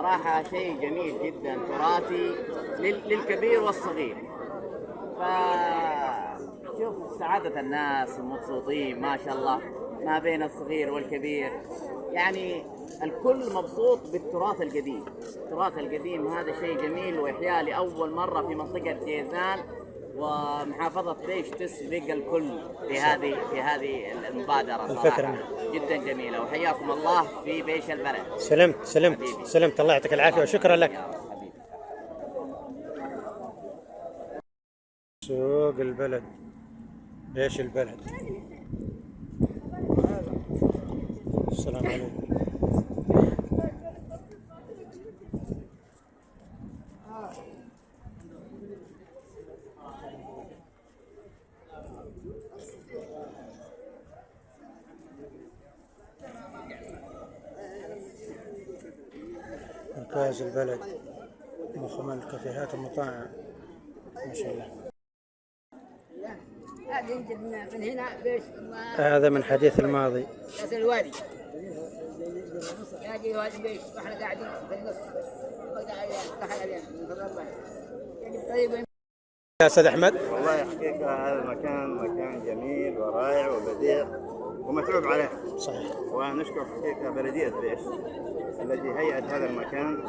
صراحة شيء جميل جدا تراثي للكبير والصغير. فشوف سعادة الناس مبسوطين ما شاء الله ما بين الصغير والكبير، يعني الكل مبسوط بالتراث القديم. التراث القديم هذا شيء جميل وإحياء لأول مرة في منطقة جيزان، ومحافظة بيش تسبق الكل في هذه المبادرة الفكرة جدا جميلة. وحياكم الله في بيش البلد. سلمت الله يعطيك العافية وشكرا لك. سوق البلد، بيش البلد. السلام عليكم. مركز البلد، مخمل الكافيهات المطاعم ما شاء الله. من هنا بيش هذا من حديث الماضي. الوادي يجي وادي بيش واحنا قاعدين في النص يا استاذ احمد. والله حقيقة هذا المكان مكان جميل ورائع وبديع ومتعوب عليه. صحيح. ونشكر حقيقة بلدية بيش التي هيأت هذا المكان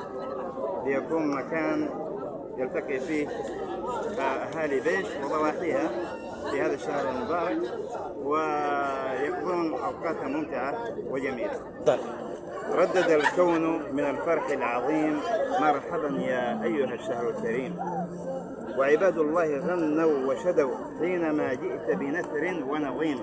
ليكون مكان يلتقي فيه أهالي بيش وضواحيها في هذا الشهر المبارك ويكون أوقاتها ممتعة وجميلة. ردد الكون من الفرح العظيم مرحبا يا أيها الشهر الكريم، وعباد الله غنوا وشدوا حينما جئت بنثر ونظيم.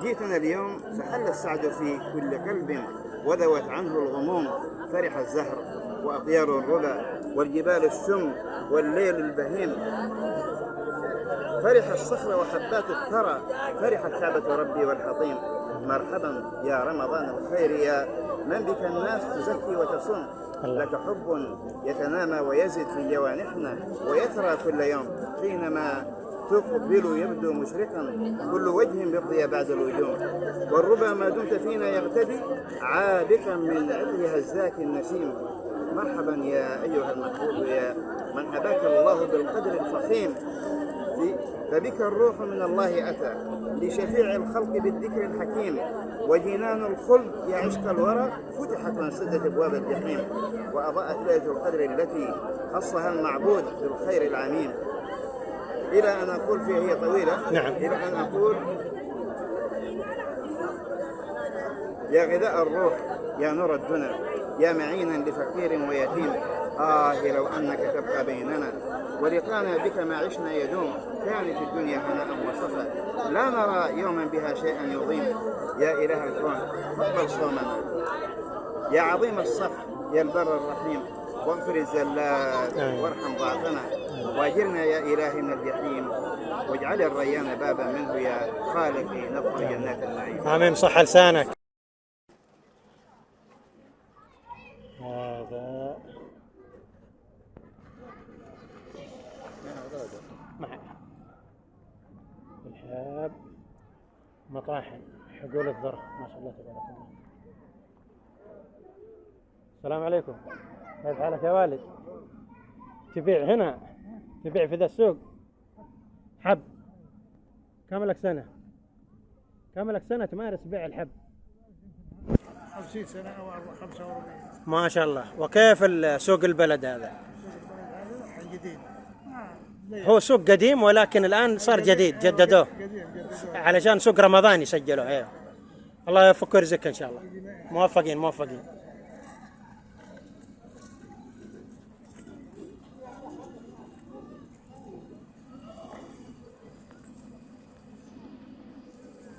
جئتنا اليوم فحل السعد في كل قلب وذوت عنه الغموم، فرح الزهر وأطيار الربا والجبال السم والليل البهيم، فرح الصخر وحبات الثرى، فرحت كعبة ربي والحطيم. مرحبا يا رمضان الخير يا من بك الناس تزكي وتصوم، لك حب يتنامى ويزد في جوانحنا ويترى كل يوم، حينما تقبل يبدو مشرقا كل وجه بالضياء بعد الوجوم، والربا ما دمت فينا يغتدي عابقا من عطرها الزاكي النسيم. مرحبا يا أيها المحبوب يا من هباك الله بالقدر الفخيم، فبك الروح من الله أتى لشفيع الخلق بالذكر الحكيم، وجنان الخلد يا عشق الورى فتحت وانسدت أبواب الجحيم، وأضاءت ليلة القدر التي خصها المعبود بالخير العميم. إلى أن أقول فيها هي طويلة. نعم. إلى أن أقول يا غذاء الروح يا نور الدنا يا معينا لفقير ويتيم، لو أنك تبقى بيننا ولقانا بك ما عشنا يدوم، كانت الدنيا هناء وصفا لا نرى يوما بها شيئا يضيم. يا إله الكون فاقبل صومنا يا عظيم الصفح يا البر الرحيم، واغفر الزلات وارحم ضعفنا واجرنا يا إلهي من الجحيم، واجعل الريان بابا منه يا خالقي ندخل جنات النعيم. آمين. صح لسانك. هذا معك الحاب مطاحن حقول الذرة ما شاء الله تبارك الله. السلام عليكم، كيف حالك يا والد؟ تبيع هنا، تبيع في ذا السوق حب؟ كم لك سنة؟ كم لك سنة تمارس بيع الحب؟ 50 سنة أو 45. ما شاء الله. وكيف سوق البلد هذا؟ جديد. هو سوق قديم ولكن الآن صار جديد، جددوه علشان سوق رمضان يسجلوه. ايوه الله يوفقك ويرزقك ان شاء الله. موفقين.